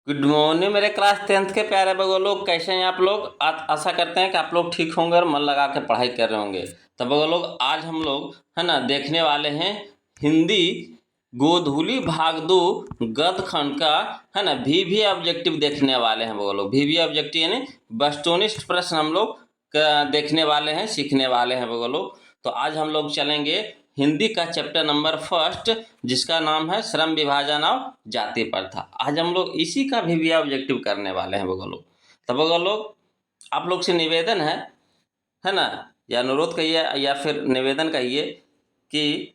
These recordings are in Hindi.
गुड मॉर्निंग मेरे क्लास 10th के प्यारे बगो लोग, कैसे हैं आप लोग। आशा करते हैं कि आप लोग ठीक होंगे और मन लगा के पढ़ाई कर रहे होंगे। तो बगो लोग, आज हम लोग है ना देखने वाले हैं हिंदी गोधूली भाग 2 गद्य खंड का है ना वीवी ऑब्जेक्टिव देखने वाले हैं बगो लोग। वीवी ऑब्जेक्टिव यानी वस्तुनिष्ठ प्रश्न हम लोग देखने वाले हैं, सीखने वाले हैं बगो लोग। तो आज हम लोग चलेंगे हिंदी का चैप्टर नंबर 1 जिसका नाम है श्रम विभाजन और जाति प्रथा। आज हम लोग इसी का भी ऑब्जेक्टिव करने वाले हैं बगल लोग। तो बगल लोग, आप लोग से निवेदन है ना, या अनुरोध कहिए या फिर निवेदन कहिए कि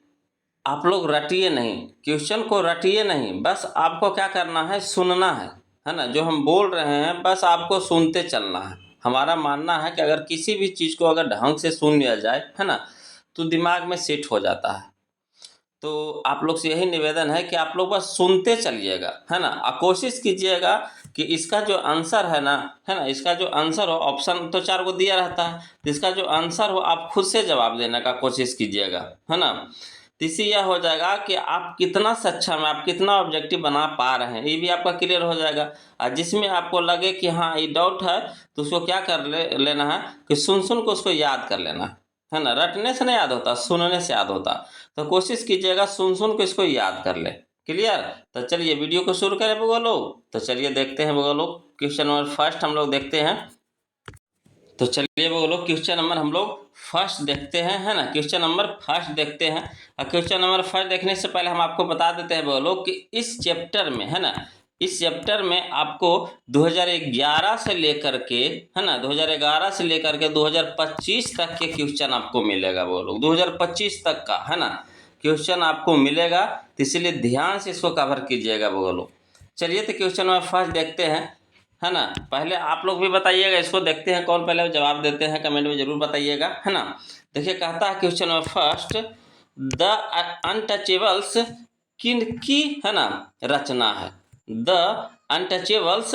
आप लोग रटिए नहीं, क्वेश्चन को रटिए नहीं, बस आपको क्या करना है, सुनना है ना। जो हम बोल रहे हैं बस आपको सुनते चलना है। हमारा मानना है कि अगर किसी भी चीज़ को अगर ढंग से सुन लिया जाए है ना, तो दिमाग में सेट हो जाता है। तो आप लोग से यही निवेदन है कि आप लोग बस सुनते चलिएगा है ना, और कोशिश कीजिएगा कि इसका जो आंसर है ना, इसका जो आंसर हो, ऑप्शन तो 4 को दिया रहता है, तो इसका जो आंसर हो आप खुद से जवाब देने का कोशिश कीजिएगा है ना। तो इससे यह हो जाएगा कि आप कितना सक्षम है, आप कितना ऑब्जेक्टिव बना पा रहे हैं, ये भी आपका क्लियर हो जाएगा। और जिसमें आपको लगे कि हाँ ये डाउट है, तो उसको क्या कर लेना है कि सुन को उसको याद कर लेना है ना। रटने से नहीं याद होता, सुनने से याद होता। तो कोशिश कीजिएगा सुन को इसको याद कर ले। क्लियर। तो चलिए वीडियो को शुरू करें बगो लोग। तो चलिए देखते हैं बगो लोग, क्वेश्चन नंबर 1 हम लोग देखते हैं। तो चलिए बगो लोग, क्वेश्चन नंबर हम लोग 1 देखते हैं है ना। क्वेश्चन नंबर 1 देखते हैं। और क्वेश्चन नंबर 1 देखने से पहले हम आपको बता देते हैं बगो लोग कि इस चैप्टर में है ना, इस चैप्टर में आपको 2011 से लेकर के है ना, 2011 से लेकर के 2025 तक के क्वेश्चन आपको मिलेगा वो लोग। 2025 तक का है ना क्वेश्चन आपको मिलेगा, तो इसलिए ध्यान से इसको कवर कीजिएगा वो लोग। चलिए तो क्वेश्चन नंबर 1 देखते हैं है ना। पहले आप लोग भी बताइएगा, इसको देखते हैं कौन पहले जवाब देते हैं, कमेंट में जरूर बताइएगा है ना। देखिए कहता है क्वेश्चन नंबर 1, द अनटचेबल्स किनकी है ना रचना है। द अनटचेबल्स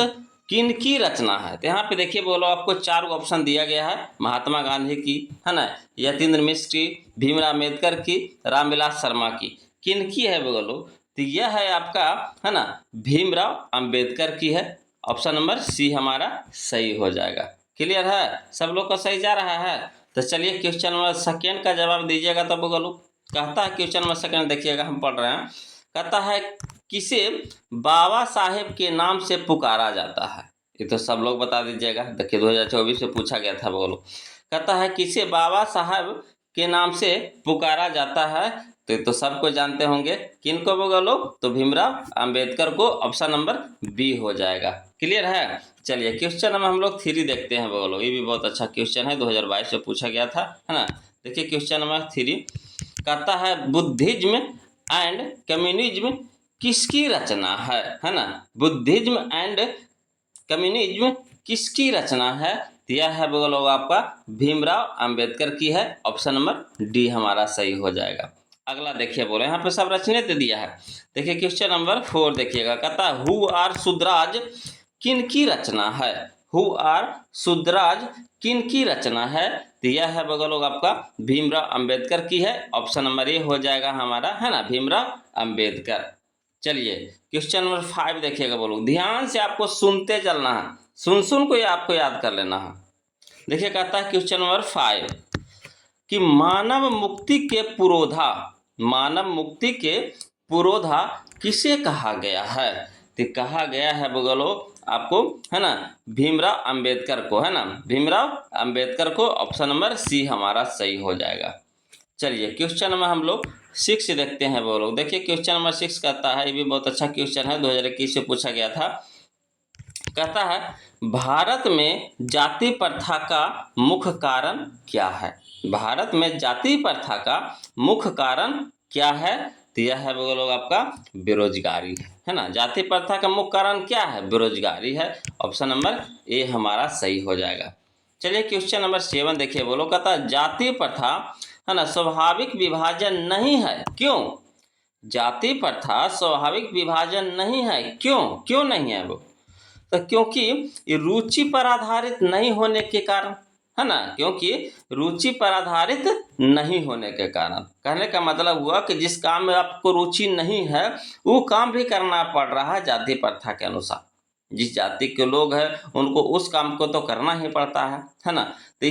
किनकी रचना है। तो यहाँ पे देखिए बोलो, आपको 4 ऑप्शन दिया गया है। महात्मा गांधी की है ना, यतीन्द्र मिश्र की, भीमराव अम्बेडकर की, रामविलास शर्मा की। किनकी है बोलो, तो यह है आपका है ना भीमराव अम्बेडकर की है। ऑप्शन नंबर सी हमारा सही हो जाएगा। क्लियर है, सब लोग का सही जा रहा है। तो चलिए क्वेश्चन नंबर 2 का जवाब दीजिएगा। तो बोलो कहता है क्वेश्चन नंबर 2 देखिएगा, हम पढ़ रहे हैं। कहता है किसे बाबा साहेब के नाम से पुकारा जाता है। ये तो सब लोग बता दीजिएगा। देखिए 2024 में पूछा गया था बोलो। कहता है किसे बाबा साहेब के नाम से पुकारा जाता है। तो सबको जानते होंगे, किनको बोलो, तो भीमराव अंबेडकर को। ऑप्शन नंबर बी हो जाएगा। क्लियर है। चलिए क्वेश्चन नंबर हम लोग 3 देखते हैं बोलो। ये भी बहुत अच्छा क्वेश्चन है, 2022 में पूछा गया था है ना। देखिए क्वेश्चन नंबर 3 कहता है बुद्धिज्म एंड कम्युनिज्म किसकी रचना है ना। बुद्धिज्म एंड कम्युनिज्म किसकी रचना है। यह है बोलो आपका भीमराव अंबेडकर की है। ऑप्शन नंबर डी हमारा सही हो जाएगा। अगला देखिए बोले, यहाँ पे सब रचने दे दिया है। देखिए क्वेश्चन नंबर 4 देखिएगा। कहता है हु आर शुद्राज किनकी रचना है। हु आर शुद्राज किनकी रचना है। तो यह है बगल आपका भीमराव अंबेडकर की है। ऑप्शन नंबर ए हो जाएगा हमारा है ना, भीमराव अंबेडकर। चलिए क्वेश्चन नंबर 5 देखिएगा बोलो। ध्यान से आपको सुनते चलना है, सुन को आपको याद कर लेना है। देखिए कहता है क्वेश्चन नंबर 5 कि मानव मुक्ति के पुरोधा, मानव मुक्ति के पुरोधा किसे कहा गया है। तो कहा गया है बगलो आपको है ना भीमराव अंबेडकर को है ना, भीमराव अंबेडकर को। ऑप्शन नंबर सी हमारा सही हो जाएगा। चलिए क्वेश्चन नंबर हम लोग 6 देखते हैं वो लोग। देखिए क्वेश्चन नंबर 6 कहता है, ये भी बहुत अच्छा क्वेश्चन है, 2021 से पूछा गया था। कहता है भारत में जाति प्रथा का मुख्य कारण क्या है। भारत में जाति प्रथा का मुख्य कारण क्या है। तो यह है वो लोग आपका बेरोजगारी है ना। जाति प्रथा का मुख्य कारण क्या है, बेरोजगारी है। ऑप्शन नंबर ए हमारा सही हो जाएगा। चलिए क्वेश्चन नंबर 7 देखिए बोलो। कहता है जाति प्रथा है ना स्वाभाविक विभाजन नहीं है, क्यों। जाति प्रथा स्वाभाविक विभाजन नहीं है, क्यों नहीं है वो। तो क्योंकि ये रुचि पर आधारित नहीं होने के कारण है ना, क्योंकि रुचि पर आधारित नहीं होने के कारण। कहने का मतलब हुआ कि जिस काम में आपको रुचि नहीं है वो काम भी करना पड़ रहा है जाति प्रथा के अनुसार। जिस जाति के लोग हैं उनको उस काम को तो करना ही पड़ता है ना। तो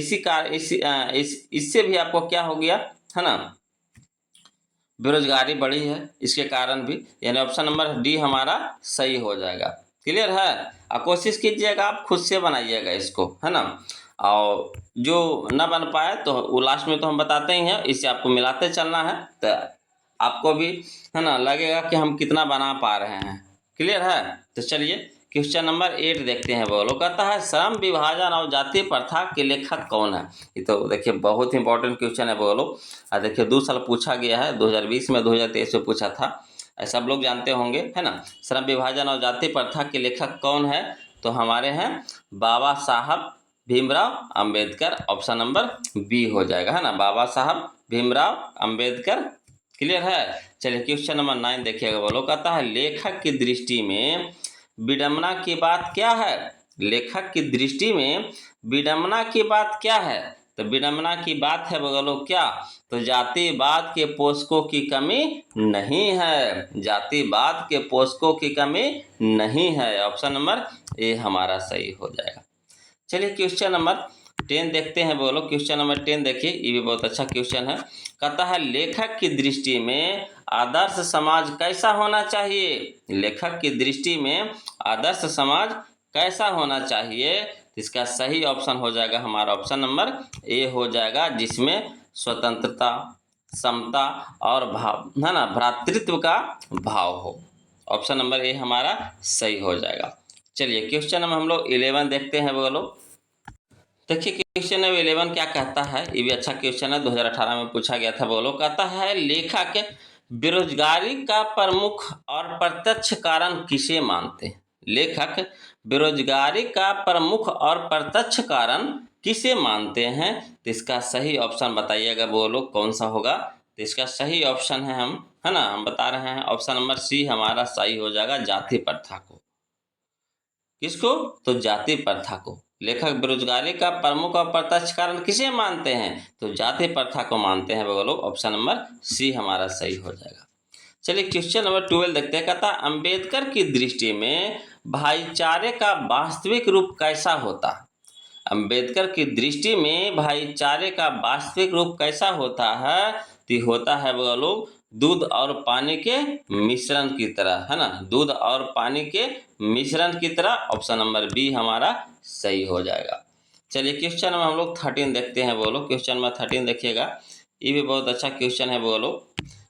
इससे भी आपको क्या हो गया, है ना, बेरोजगारी बढ़ी है इसके कारण भी, यानी ऑप्शन नंबर डी हमारा सही हो जाएगा। क्लियर है। और कोशिश कीजिएगा आप खुद से बनाइएगा इसको, है ना। और जो न बन पाए तो वो लास्ट में तो हम बताते ही हैं, इससे आपको मिलाते चलना है, तो आपको भी, है ना, लगेगा कि हम कितना बना पा रहे हैं। क्लियर है। तो चलिए क्वेश्चन नंबर 8 देखते हैं। बोलो, कहता है श्रम विभाजन और जाति प्रथा के लेखक कौन है। ये तो देखिए बहुत इंपॉर्टेंट क्वेश्चन है। बोलो, देखिए 2 साल पूछा गया है, 2020 में, 2023 में पूछा था, सब लोग जानते होंगे, है ना। श्रम विभाजन और जाति प्रथा के लेखक कौन है, तो हमारे हैं Baba Saheb Bhimrao Ambedkar. Option number B हो जाएगा, है ना, बाबा साहब भीमराव अंबेडकर। क्लियर है। चलिए क्वेश्चन नंबर 9 देखिएगा। बोलो, कहता है लेखक की दृष्टि में विडंबना की बात क्या है। लेखक की दृष्टि में विडंबना की बात क्या है, तो विडंबना की बात है बोलो क्या, तो जातिवाद के पोषकों की कमी नहीं है। जातिवाद के पोषकों की कमी नहीं है। ऑप्शन नंबर ए हमारा सही हो जाएगा। चलिए क्वेश्चन नंबर 10 देखते हैं। बोलो, क्वेश्चन नंबर 10 देखिए, ये भी बहुत अच्छा क्वेश्चन है। कहता है लेखक की दृष्टि में आदर्श समाज कैसा होना चाहिए। लेखक की दृष्टि में आदर्श समाज कैसा होना चाहिए, इसका सही ऑप्शन हो जाएगा हमारा ऑप्शन नंबर ए हो जाएगा, जिसमें स्वतंत्रता, समता और भाव, है ना, भ्रातृत्व का भाव हो। ऑप्शन नंबर ए हमारा सही हो जाएगा। चलिए क्वेश्चन नंबर हम लोग 11 देखते हैं। बोलो, देखिए क्वेश्चन नंबर 11 क्या कहता है, ये भी अच्छा क्वेश्चन है, 2018 में पूछा गया था। बोलो, कहता है लेखक बेरोजगारी का प्रमुख और प्रत्यक्ष कारण किसे मानते हैं। लेखक बेरोजगारी का प्रमुख और प्रत्यक्ष कारण किसे मानते हैं, तो इसका सही ऑप्शन बताइएगा। बोलो कौन सा होगा, तो इसका सही ऑप्शन है हम, है ना, हम बता रहे हैं ऑप्शन नंबर सी हमारा सही हो जाएगा, जाति प्रथा को। किसको, तो जाति प्रथा को। लेखक बेरोजगारी का प्रमुख और प्रत्यक्ष कारण किसे मानते हैं, तो जाति प्रथा को मानते हैं। बोलो ऑप्शन नंबर सी हमारा सही हो जाएगा। चलिए क्वेश्चन नंबर 12 देखते हैं। कहता अंबेडकर की दृष्टि में भाईचारे का वास्तविक रूप कैसा होता है। अंबेडकर की दृष्टि में भाईचारे का वास्तविक रूप कैसा होता है, तो होता है बोलो दूध और पानी के मिश्रण की तरह, है ना, दूध और पानी के मिश्रण की तरह। ऑप्शन नंबर बी हमारा सही हो जाएगा। चलिए क्वेश्चन में हम लोग 13 देखते हैं। बोलो, क्वेश्चन में 13 देखिएगा, ये भी बहुत अच्छा क्वेश्चन है। बोलो,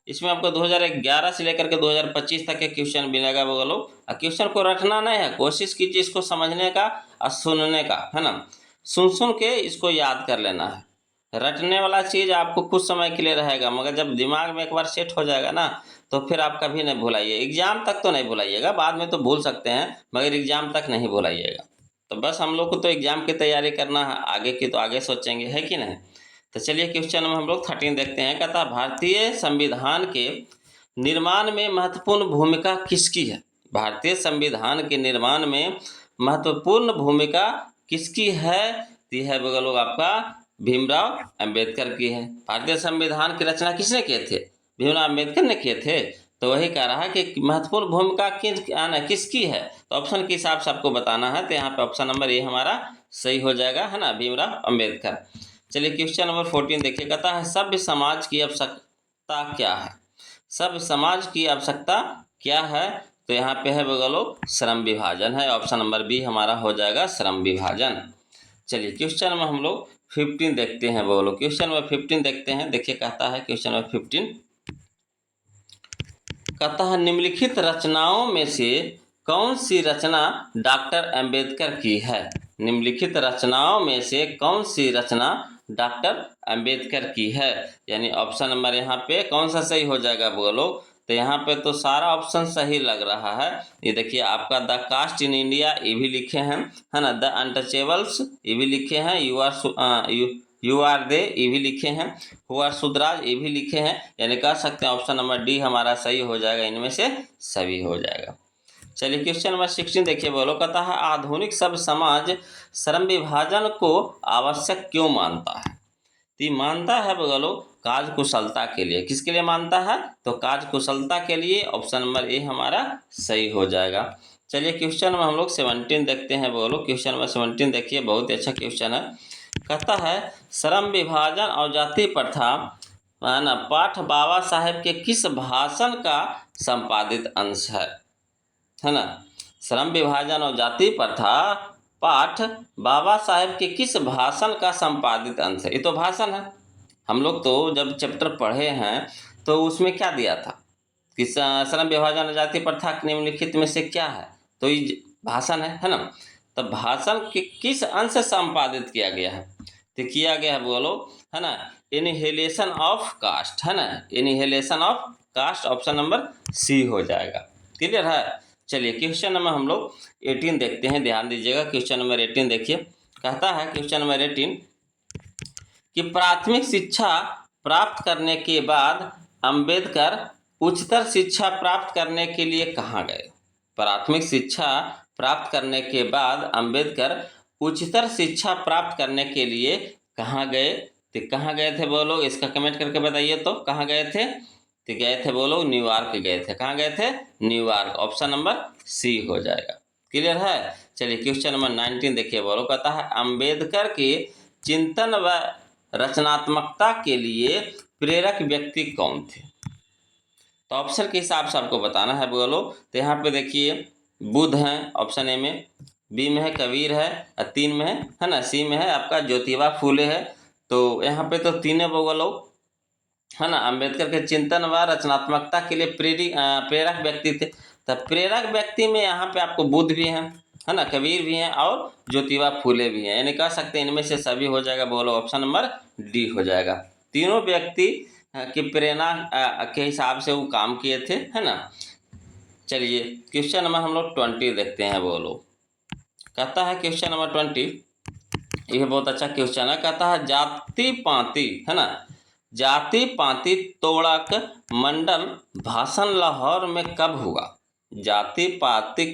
इसमें आपको 2011 से लेकर के 2025 तक के क्वेश्चन मिलेगा। बोलो, क्वेश्चन को रटना नहीं है, कोशिश कीजिए इसको समझने का और सुनने का, है ना, सुन के इसको याद कर लेना है। रटने वाला चीज़ आपको कुछ समय के लिए रहेगा, मगर जब दिमाग में एक बार सेट हो जाएगा ना, तो फिर आप कभी नहीं भुलाइए। एग्जाम तक तो नहीं भुलाइएगा, बाद में तो भूल सकते हैं, मगर एग्जाम तक नहीं भुलाइएगा। तो बस हम लोग को तो एग्जाम की तैयारी करना है, आगे की तो आगे सोचेंगे, है कि नहीं। तो चलिए क्वेश्चन में हम लोग 13 देखते हैं। कहता भारतीय संविधान के निर्माण में महत्वपूर्ण भूमिका किसकी है। भारतीय संविधान के निर्माण में महत्वपूर्ण भूमिका किसकी है, यह है लोग आपका भीमराव अंबेडकर की है। भारतीय संविधान की रचना किसने किए थे, भीमराव अंबेडकर ने किए थे। तो वही कह रहा है कि महत्वपूर्ण भूमिका किसकी है, तो ऑप्शन के हिसाब से आपको बताना है। तो यहाँ पे ऑप्शन नंबर ए हमारा सही हो जाएगा, है ना, भीमराव अंबेडकर। चलिए क्वेश्चन नंबर 14 देखिए। कहता है सभ्य समाज की आवश्यकता क्या है। सभ्य समाज की आवश्यकता क्या है, तो यहाँ पे है बोलो श्रम विभाजन है। ऑप्शन नंबर बी हमारा हो जाएगा श्रम विभाजन। चलिए क्वेश्चन में हम लोग 15 देखते हैं। बोलो, क्वेश्चन में 15 देखते हैं। देखिए कहता है क्वेश्चन में 15 कहता है निम्नलिखित रचनाओं में से कौन सी रचना डॉक्टर अंबेडकर की है। निम्नलिखित रचनाओं में से कौन सी रचना डॉक्टर अंबेडकर की है, यानी ऑप्शन नंबर यहाँ पे कौन सा सही हो जाएगा। बोलो, तो यहाँ पे तो सारा ऑप्शन सही लग रहा है। ये देखिए आपका द कास्ट इन इंडिया ये भी लिखे हैं, है ना, द अनटचेबल्स ये भी लिखे हैं, यू आर दे ये भी लिखे हैं, हु आर सुधराज ये भी लिखे हैं, यानी कह सकते हैं ऑप्शन नंबर डी हमारा सही हो जाएगा, इनमें से सभी हो जाएगा। चलिए क्वेश्चन नंबर 16 देखिए। बोलो, कहता है आधुनिक सभ्य समाज श्रम विभाजन को आवश्यक क्यों मानता है। तो मानता है बोलो कार्य कुशलता के लिए। किसके लिए मानता है, तो कार्य कुशलता के लिए। ऑप्शन नंबर ए हमारा सही हो जाएगा। चलिए क्वेश्चन में हम लोग 17 देखते हैं। बोलो क्वेश्चन में 17 देखिए, बहुत ही अच्छा क्वेश्चन है। कहता है श्रम विभाजन और जाति प्रथा है ना पाठ बाबा साहेब के किस भाषण का संपादित अंश है ना। श्रम विभाजन और जाति प्रथा पाठ बाबा साहेब के किस भाषण का संपादित अंश है। ये तो भाषण है। हम लोग तो जब चैप्टर पढ़े हैं तो उसमें क्या दिया था कि श्रम विभाजन और जाति प्रथा निम्नलिखित में से क्या है, तो ये भाषण है ना। तो भाषण के किस अंश से संपादित किया गया है, तो किया गया है बोलो है ना इनहेलेशन ऑफ कास्ट है ना, annihilation of caste, option number C हो जाएगा। क्लियर है। चलिए क्वेश्चन नंबर हम लोग 18 देखते हैं, ध्यान दीजिएगा। क्वेश्चन नंबर 18 देखिए, कहता है क्वेश्चन नंबर 18 कि प्राथमिक शिक्षा प्राप्त करने के बाद अंबेडकर उच्चतर शिक्षा प्राप्त करने के लिए कहाँ गए। प्राथमिक शिक्षा प्राप्त करने के बाद अंबेडकर उच्चतर शिक्षा प्राप्त करने के लिए कहाँ गए, तो कहाँ गए थे बोलो, इसका कमेंट करके बताइए। तो कहाँ गए थे, तो गए थे बोलो न्यूयॉर्क गए थे। कहाँ गए थे, न्यूयॉर्क, ऑप्शन नंबर सी हो जाएगा। क्लियर है। चलिए क्वेश्चन नंबर 19 देखिए, बोलो कहता है अंबेडकर के चिंतन व रचनात्मकता के लिए प्रेरक व्यक्ति कौन थे। तो ऑप्शन के हिसाब से आपको बताना है बोलो। तो यहाँ पे देखिए बुद्ध हैं ऑप्शन ए में, बी में है कबीर है, और 3 में है ना, सी में है आपका ज्योतिबा फूले है। तो यहाँ पे तो तीनों बोलो है ना अंबेडकर के चिंतन व रचनात्मकता के लिए प्रेरक व्यक्ति थे। तो प्रेरक व्यक्ति में यहाँ पे आपको बुद्ध भी हैं है ना, कबीर भी हैं और ज्योतिबा फूले भी हैं, यानी कह सकते हैं इनमें से सभी हो जाएगा। बोलो ऑप्शन नंबर डी हो जाएगा। तीनों व्यक्ति की प्रेरणा के हिसाब से वो काम किए थे है ना। चलिए क्वेश्चन नंबर हम लोग 20 देखते हैं। बोलो कहता है क्वेश्चन नंबर 20, यह बहुत अच्छा क्वेश्चन है। कहता है जाति पाति है ना, जाति पाति तोड़क मंडल भाषण लाहौर में कब हुआ। जाति पाति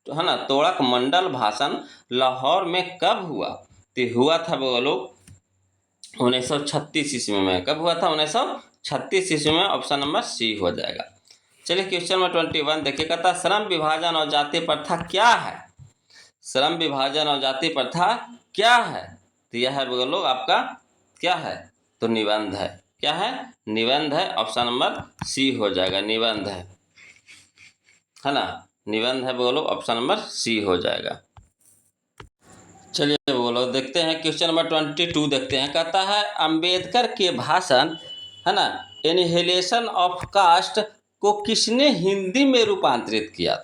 है ना तोड़क मंडल भाषण लाहौर में कब हुआ, तो हुआ था बोलो 1936 ईस्वी में। कब हुआ था, 1936 ईस्वी में, ऑप्शन नंबर सी हो जाएगा। चलिए क्वेश्चन नंबर 21 देखिए, कहता है श्रम विभाजन और जाति प्रथा क्या है। श्रम विभाजन और जाति प्रथा क्या है, तो यह है बोलो आपका क्या है, तो निबंध है। क्या है, निबंध है, ऑप्शन नंबर सी हो जाएगा। निबंध है ना, निबंध है बोलो, ऑप्शन नंबर सी हो जाएगा। चलिए बोलो देखते हैं क्वेश्चन नंबर 22 देखते हैं। कहता है अंबेडकर के भाषण है ना इनहेलेशन ऑफ कास्ट को किसने हिंदी में रूपांतरित किया।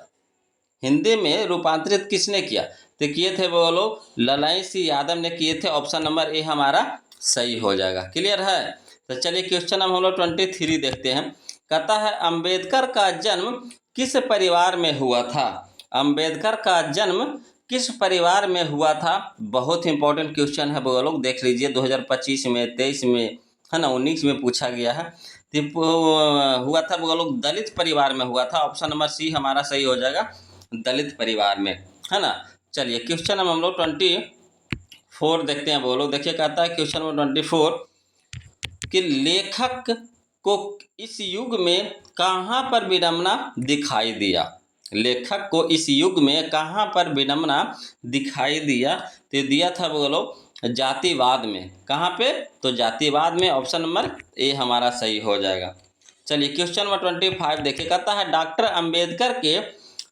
हिंदी में रूपांतरित किसने किया, तो किए थे बोलो ललाई सिंह यादव ने किए थे, ऑप्शन नंबर ए हमारा सही हो जाएगा। क्लियर है। तो चलिए क्वेश्चन नंबर हम लोग 23 देखते हैं। कहता है अंबेडकर का जन्म किस परिवार में हुआ था। अंबेडकर का जन्म किस परिवार में हुआ था, बहुत इंपॉर्टेंट क्वेश्चन है वो लोग देख लीजिए। 2025 में, 23 में है ना, 19 में पूछा गया है। तो हुआ था वो लोग दलित परिवार में हुआ था, ऑप्शन नंबर सी हमारा सही हो जाएगा, दलित परिवार में है ना। चलिए क्वेश्चन नंबर हम लोग 24 देखते हैं। वो लोग देखिए कहता है क्वेश्चन नंबर 24 कि लेखक को इस युग में कहाँ पर विडंबना दिखाई दिया। लेखक को इस युग में कहाँ पर विडंबना दिखाई दिया, तो दिया था बोलो जातिवाद में। कहाँ पे, तो जातिवाद में, ऑप्शन नंबर ए हमारा सही हो जाएगा। चलिए क्वेश्चन नंबर 25 देखिए, कहता है डॉक्टर अंबेडकर के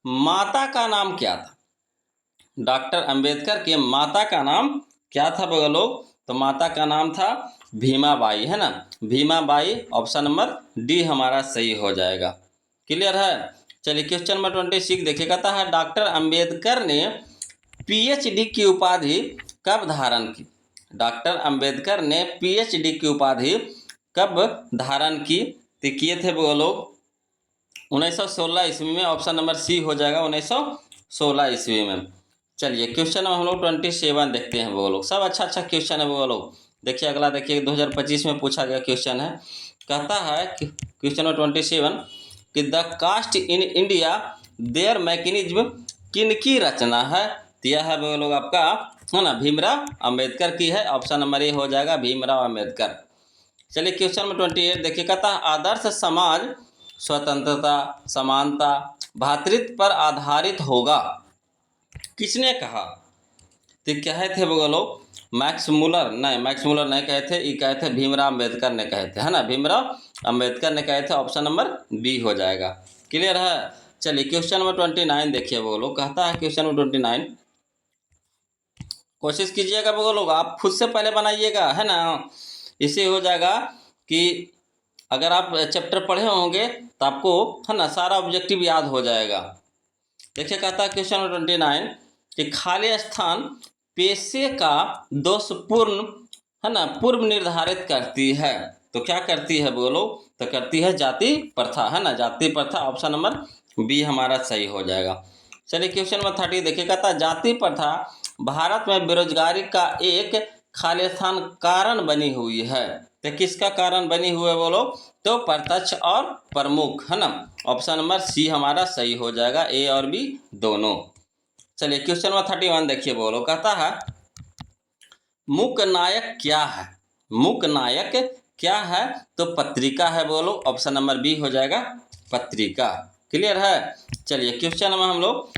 माता का नाम क्या था। डॉक्टर अंबेडकर के माता का नाम क्या था बोलो, तो माता का नाम था भीमाबाई है ना, भीमाबाई, ऑप्शन नंबर डी हमारा सही हो जाएगा। क्लियर है। चलिए क्वेश्चन नंबर 26 देखिए, कहता है डॉक्टर अंबेडकर ने पीएचडी की उपाधि कब धारण की। डॉक्टर अंबेडकर ने पीएचडी की उपाधि कब धारण की, तो किए थे वो लोग 1916 ईस्वी में, ऑप्शन नंबर सी हो जाएगा, 1916 ईस्वी में। चलिए क्वेश्चन नंबर हम लोग 27 देखते हैं। वो लोग सब अच्छा क्वेश्चन है वो लोग। देखिए अगला देखिए 2025 में पूछा गया क्वेश्चन है। कहता है क्वेश्चन नंबर 27 कि the caste in India their mechanism किन की रचना है, तो यह है वो लोग आपका है ना भीमराव अंबेडकर की है, ऑप्शन नंबर ए हो जाएगा भीमराव अंबेडकर। चलिए क्वेश्चन नंबर 28 देखिए, कहता है आदर्श समाज स्वतंत्रता, समानता, भ्रातृत्व पर आधारित होगा। किसने कहा? तो कहे थे वो लोग मैक्स मुलर नहीं कहे थे, ये कहे थे भीमराव अम्बेडकर ने कहे थे, है ना, भीमराव अम्बेडकर ने कहे थे। ऑप्शन नंबर बी हो जाएगा। क्लियर है? चलिए क्वेश्चन नंबर 29 देखिए। वो लोग कहता है क्वेश्चन नंबर 29, कोशिश कीजिएगा वो लोग, आप खुद से पहले बनाइएगा, है ना, इससे हो जाएगा कि अगर आप चैप्टर पढ़े होंगे तो आपको, है ना, सारा ऑब्जेक्टिव याद हो जाएगा। देखिए कहता है क्वेश्चन नंबर 29 कि खाली स्थान पेशे का दोषपूर्ण, है ना, पूर्व निर्धारित करती है। तो क्या करती है बोलो? तो करती है जाति प्रथा, है ना, जाति प्रथा। ऑप्शन नंबर बी हमारा सही हो जाएगा। चलिए क्वेश्चन नंबर 30 देखिए। कहता है जाति प्रथा भारत में बेरोजगारी का एक खालिस्तान कारण बनी हुई है। तो किसका कारण बनी हुई है बोलो? तो प्रत्यक्ष और प्रमुख, है ना। ऑप्शन नंबर सी हमारा सही हो जाएगा, ए और बी दोनों। चलिए क्वेश्चन नंबर 31 देखिए। बोलो कहता है मूक नायक क्या है? मूक नायक क्या है? तो पत्रिका है बोलो। ऑप्शन नंबर बी हो जाएगा, पत्रिका। क्लियर है? चलिए क्वेश्चन नंबर हम लोग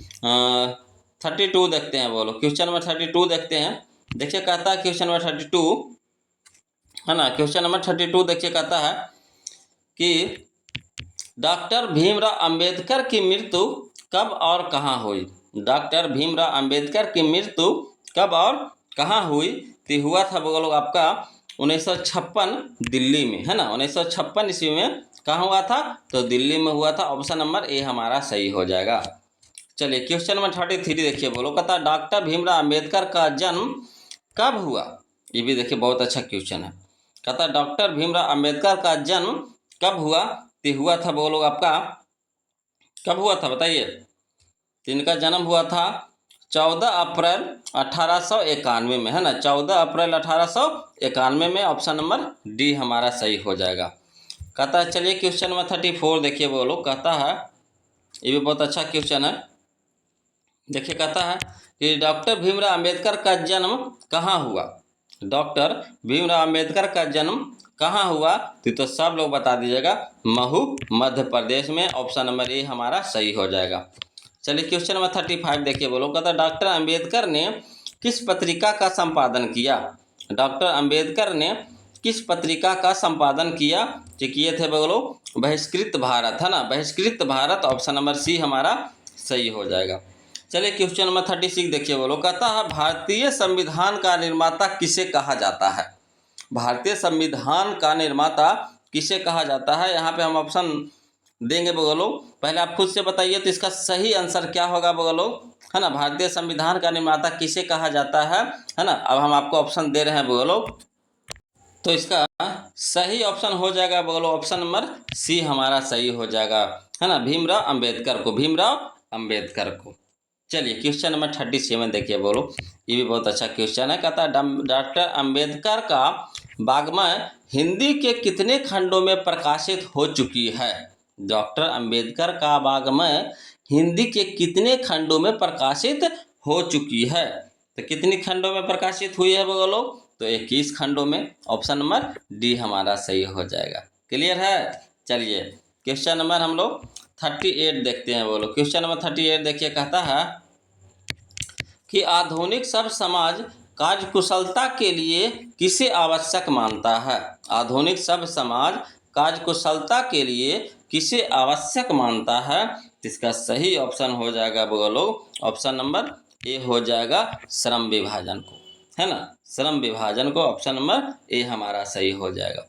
32 देखते हैं। बोलो क्वेश्चन नंबर 32 देखते हैं। देखिए कहता है क्वेश्चन नंबर 32, है ना, क्वेश्चन नंबर 32 देखिए कहता है कि डॉक्टर भीमराव अंबेडकर की मृत्यु कब और कहाँ हुई? डॉक्टर भीमराव अंबेडकर की मृत्यु कब और कहाँ हुई? तो हुआ था बोलो आपका 1956 दिल्ली में, है ना, 1956 ईस्वी में। कहाँ हुआ था? तो दिल्ली में हुआ था। ऑप्शन नंबर ए हमारा सही हो जाएगा। चलिए क्वेश्चन नंबर 33 देखिए। बोलो कहता डॉक्टर भीमराव अंबेडकर का जन्म कब हुआ? ये भी देखिए बहुत अच्छा क्वेश्चन है। कहता डॉक्टर भीमराव अंबेडकर का जन्म कब हुआ? तो हुआ था बोलो आपका, कब हुआ था बताइए? तो इनका जन्म हुआ था 14 अप्रैल 1891 में, है ना, 14 अप्रैल 1891 में। ऑप्शन नंबर डी हमारा सही हो जाएगा। कहता है चलिए क्वेश्चन नंबर 34 देखिए। बोलो कहता है, ये भी बहुत अच्छा क्वेश्चन है। देखिए कहता है कि डॉक्टर भीमराव अंबेडकर का जन्म कहाँ हुआ? डॉक्टर भीमराव अंबेडकर का जन्म कहाँ हुआ? तो सब लोग बता दीजिएगा, महू मध्य प्रदेश में। ऑप्शन नंबर ए हमारा सही हो जाएगा। चलिए क्वेश्चन नंबर 35 देखिए। बोलो कहता डॉक्टर अंबेडकर ने किस पत्रिका का संपादन किया? डॉक्टर अंबेडकर ने किस पत्रिका का संपादन किया? जो किए थे बोलो बहिष्कृत भारत, है ना, बहिष्कृत भारत। ऑप्शन नंबर सी हमारा सही हो जाएगा। चलिए क्वेश्चन नंबर 36 देखिए। बोलो कहता है भारतीय संविधान का निर्माता किसे कहा जाता है? भारतीय संविधान का निर्माता किसे कहा जाता है? यहाँ पे हम ऑप्शन देंगे बोलो, पहले आप खुद से बताइए तो इसका सही आंसर क्या होगा बोलो, है ना। भारतीय संविधान का निर्माता किसे कहा जाता है ना। अब हम आपको ऑप्शन दे रहे हैं बोलो, तो इसका सही ऑप्शन हो जाएगा बोलो, ऑप्शन नंबर सी हमारा सही हो जाएगा, है ना, भीमराव अंबेडकर को, भीमराव अंबेडकर को। चलिए क्वेश्चन नंबर 37 देखिए। बोलो ये भी बहुत अच्छा क्वेश्चन है। कहता है डॉक्टर अंबेडकर का वाग्मय हिंदी के कितने खंडों में प्रकाशित हो चुकी है? डॉक्टर अंबेडकर का वाग्मय हिंदी के कितने खंडों में प्रकाशित हो चुकी है? तो कितनी खंडों में प्रकाशित हुई है बोलो? तो 21 खंडों में। ऑप्शन नंबर डी हमारा सही हो जाएगा। क्लियर है? चलिए क्वेश्चन नंबर हम लोग 38 देखते हैं। बोलो क्वेश्चन नंबर 38 देखिए। कहता है कि आधुनिक सब समाज कार्यकुशलता के लिए किसे आवश्यक मानता है? आधुनिक सब समाज कार्यकुशलता के लिए किसे आवश्यक मानता है? इसका सही ऑप्शन हो जाएगा बोलो, ऑप्शन नंबर ए हो जाएगा, श्रम विभाजन को, है ना, श्रम विभाजन को। ऑप्शन नंबर ए हमारा सही हो जाएगा।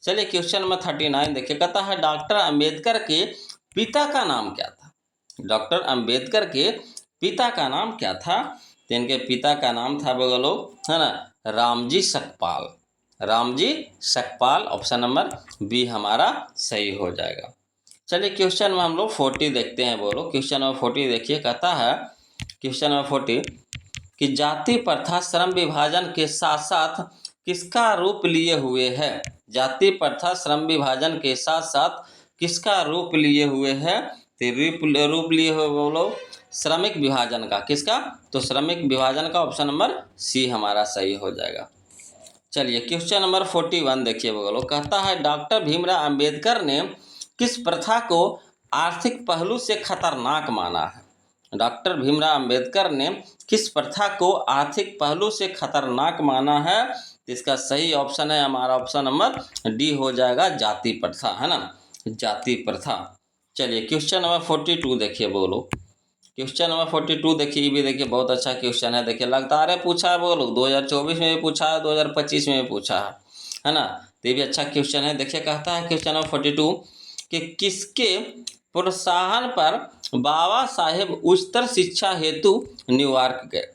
चलिए क्वेश्चन नंबर 39 देखिए। कहता है डॉक्टर अंबेडकर के पिता का नाम क्या था? डॉक्टर अंबेडकर के पिता का नाम क्या था? तो इनके पिता का नाम था बोलो, है ना, Ramji Sakpal, Ramji Sakpal. Option number B हमारा सही हो जाएगा। चलिए क्वेश्चन में हम लोग 40 देखते हैं। बोलो क्वेश्चन नंबर 40 देखिए। कहता है क्वेश्चन नंबर 40 कि जाति प्रथा श्रम विभाजन के साथ साथ किसका रूप लिए हुए है? जाति प्रथा श्रम विभाजन के साथ साथ किसका रूप लिए हुए है? तो रूप लिए हुए बोलो श्रमिक विभाजन का। किसका? तो श्रमिक विभाजन का। ऑप्शन नंबर सी हमारा सही हो जाएगा। चलिए क्वेश्चन नंबर 41 देखिए। बोलो कहता है डॉक्टर भीमराव अंबेडकर ने किस प्रथा को आर्थिक पहलू से खतरनाक माना है? डॉक्टर भीमराव अंबेडकर ने किस प्रथा को आर्थिक पहलू से खतरनाक माना है? तो इसका सही ऑप्शन है हमारा ऑप्शन नंबर डी हो जाएगा, जाति प्रथा, है ना, जाति प्रथा। चलिए क्वेश्चन नंबर 42 देखिए बोलो। क्वेश्चन नंबर 42 देखिए, ये भी देखिए बहुत अच्छा क्वेश्चन है। देखिए लगातार है पूछा है बोलो, 2024 में भी पूछा है, 2025 में भी पूछा है ना। तो ये भी अच्छा क्वेश्चन है। देखिए कहता है क्वेश्चन नंबर 42 कि किसके प्रोत्साहन पर बाबा साहेब उच्चतर शिक्षा हेतु न्यूयॉर्क गए?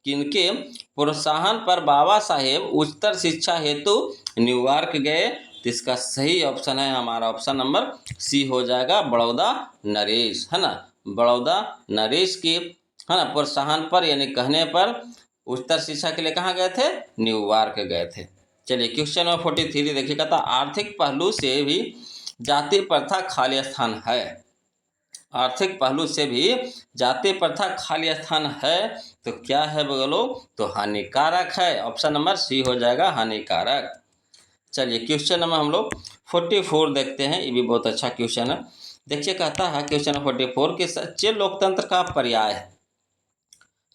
किनके प्रोत्साहन पर बाबा साहेब उच्चतर शिक्षा हेतु न्यूयॉर्क गए? तो इसका सही ऑप्शन है हमारा ऑप्शन नंबर सी हो जाएगा, बड़ौदा नरेश, है ना। बड़ौदा नरेश के, है ना, प्रोत्साहन पर यानी कहने पर उच्चतर शिक्षा के लिए कहाँ गए थे? न्यूयॉर्क गए थे। चलिए क्वेश्चन नंबर 43 देखिए, कहता आर्थिक पहलू से भी जाति प्रथा खाली स्थान है। आर्थिक पहलू से भी जाति प्रथा खाली स्थान है तो क्या है बोलो? तो हानिकारक है। ऑप्शन नंबर सी हो जाएगा, हानिकारक। चलिए क्वेश्चन नंबर हम लोग 44 देखते हैं, ये भी बहुत अच्छा क्वेश्चन है। देखिए कहता है क्वेश्चन नंबर 44 कि सच्चे लोकतंत्र का पर्याय है,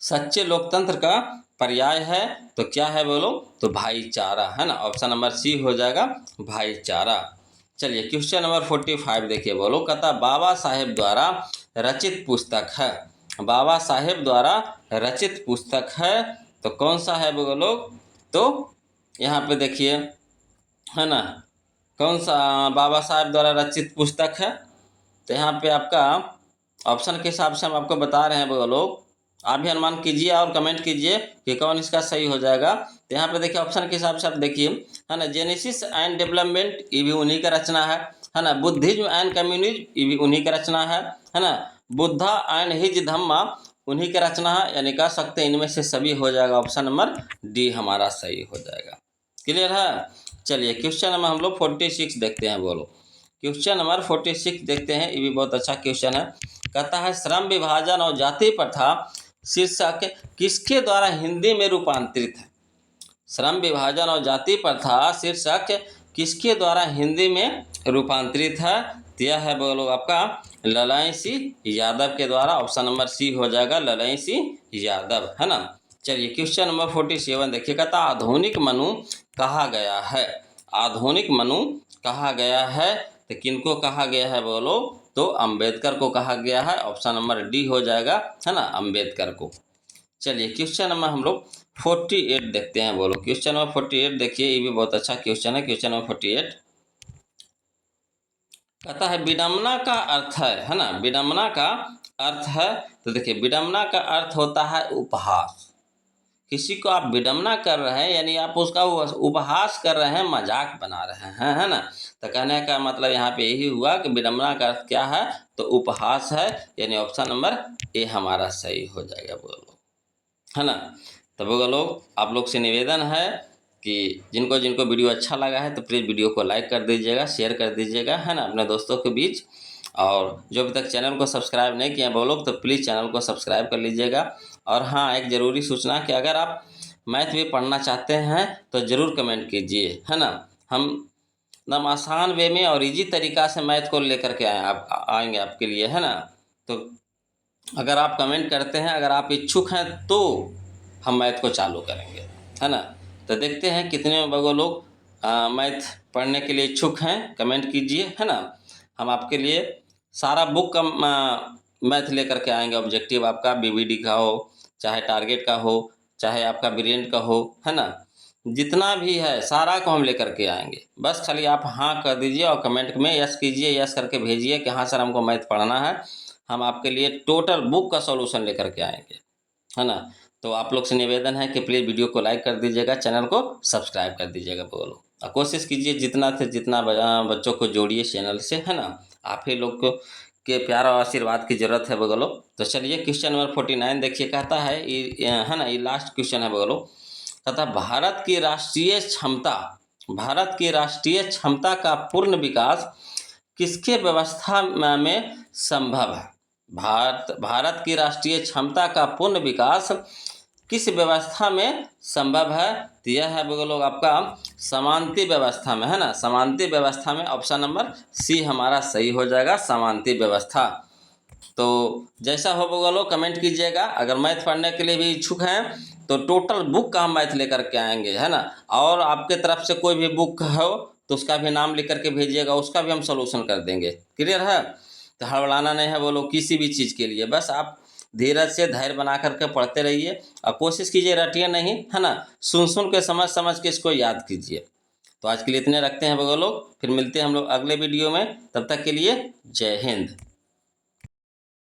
सच्चे लोकतंत्र का पर्याय है तो क्या है बोलो? तो भाईचारा, है ना। ऑप्शन नंबर सी हो जाएगा, भाईचारा। चलिए क्वेश्चन नंबर 45 देखिए बोलो, कहता बाबा साहेब द्वारा रचित पुस्तक है। बाबा साहेब द्वारा रचित पुस्तक है तो कौन सा है बोलो? तो यहाँ पे देखिए, है ना, कौन सा बाबा साहेब द्वारा रचित पुस्तक है? तो यहाँ पे आपका ऑप्शन के हिसाब से हम आपको बता रहे हैं बोलो, आप भी अनुमान कीजिए और कमेंट कीजिए कि कौन इसका सही हो जाएगा। तो यहाँ पे देखिए ऑप्शन के हिसाब से आप देखिए, है ना, जेनेसिस एंड डेवलपमेंट ये भी उन्हीं का रचना है ना। बुद्धिज्म एंड कम्युनिज्म ये भी उन्हीं का रचना है ना। बुद्धा एंड हिज धम्मा उन्हीं का रचना है, यानी कह सकते हैं इनमें से सभी हो जाएगा। ऑप्शन नंबर डी हमारा सही हो जाएगा। क्लियर है? चलिए क्वेश्चन नंबर हम लोग 46 देखते हैं बोलो। क्वेश्चन नंबर 46 देखते हैं, ये भी बहुत अच्छा क्वेश्चन है। कहता है श्रम विभाजन और जाति प्रथा शीर्षक किसके द्वारा हिंदी में रूपांतरित है? श्रम विभाजन और जाति प्रथा शीर्षक किसके द्वारा हिंदी में रूपांतरित है? यह है बोलो आपका ललाई सिंह यादव के द्वारा। ऑप्शन नंबर सी हो जाएगा, ललाई सिंह यादव, है ना। चलिए क्वेश्चन नंबर 47 देखिए, कहता आधुनिक मनु कहा गया है। आधुनिक मनु कहा गया है तो किनको कहा गया है बोलो? तो अंबेडकर को कहा गया है। ऑप्शन नंबर डी हो जाएगा, है ना, अंबेडकर को। चलिए क्वेश्चन नंबर हम लोग 48 देखते हैं बोलो। क्वेश्चन नंबर 48 देखिए, ये भी बहुत अच्छा क्वेश्चन है। क्वेश्चन नंबर 48 कहता है विडम्बना का अर्थ है ना, विडम्बना का अर्थ है। तो देखिए विडम्बना का अर्थ होता है उपहास। किसी को आप विडम्बना कर रहे हैं यानी आप उसका उपहास कर रहे हैं, मजाक बना रहे हैं, है ना। तो कहने का मतलब यहाँ पे यही हुआ कि विडम्बना का अर्थ क्या है? तो उपहास है, यानी ऑप्शन नंबर ए हमारा सही हो जाएगा बोलो, है ना। तो बोलो आप लोग से निवेदन है कि जिनको जिनको वीडियो अच्छा लगा है तो प्लीज़ वीडियो को लाइक कर दीजिएगा, शेयर कर दीजिएगा, है ना, अपने दोस्तों के बीच। और जो अभी तक चैनल को सब्सक्राइब नहीं किए बोलो तो प्लीज़ चैनल को सब्सक्राइब कर लीजिएगा। और हाँ, एक ज़रूरी सूचना कि अगर आप मैथ भी पढ़ना चाहते हैं तो ज़रूर कमेंट कीजिए, है ना। हम एकदम आसान वे में और इजी तरीक़ा से मैथ को लेकर के आएंगे आपके लिए, है ना। तो अगर आप कमेंट करते हैं, अगर आप इच्छुक हैं तो हम मैथ को चालू करेंगे, है ना। तो देखते हैं कितने लोग मैथ पढ़ने के लिए इच्छुक हैं, कमेंट कीजिए, है ना। हम आपके लिए सारा बुक का मैथ लेकर के आएंगे। ऑब्जेक्टिव आपका बीबीडी का हो, चाहे टारगेट का हो, चाहे आपका ब्रिलियंट का हो, है ना, जितना भी है सारा को हम लेकर के आएंगे। बस खाली आप हाँ कर दीजिए और कमेंट में यस कीजिए, यस करके भेजिए कि हाँ सर हमको मैथ पढ़ना है। हम आपके लिए टोटल बुक का सॉल्यूशन लेकर के आएंगे, है ना। तो आप लोग से निवेदन है कि प्लीज़ वीडियो को लाइक कर दीजिएगा, चैनल को सब्सक्राइब कर दीजिएगा बोलो। और कोशिश कीजिए जितना से जितना बच्चों को जोड़िए चैनल से, है ना। आप ही लोग को के प्यार और आशीर्वाद की ज़रूरत है बोलो। तो चलिए क्वेश्चन नंबर 49 देखिए, कहता है है ना, ये लास्ट क्वेश्चन है बोलो। कहता भारत की राष्ट्रीय क्षमता, भारत की राष्ट्रीय क्षमता का पूर्ण विकास किसके व्यवस्था में संभव है? भारत की राष्ट्रीय क्षमता का पूर्ण विकास किस व्यवस्था में संभव है? तो यह है बोलो आपका समांती व्यवस्था में, है ना, समांती व्यवस्था में ऑप्शन नंबर सी हमारा सही हो जाएगा, समांती व्यवस्था। तो जैसा हो वो लोग कमेंट कीजिएगा। अगर मैथ पढ़ने के लिए भी इच्छुक हैं तो टोटल बुक का हम मैथ लेकर के आएंगे, है ना, और आपके तरफ से कोई भी बुक हो तो उसका भी नाम लिख करके भेजिएगा, उसका भी हम सॉल्यूशन कर देंगे। क्लियर है? तो हड़बड़ाना नहीं है वो लोग किसी भी चीज़ के लिए, बस आप धीरज से धैर्य बना करके पढ़ते रहिए और कोशिश कीजिए रटिए नहीं, है ना, सुन के समझ के इसको याद कीजिए। तो आज के लिए इतने रखते हैं वो लोग, फिर मिलते हैं हम लोग अगले वीडियो में, तब तक के लिए जय हिंद।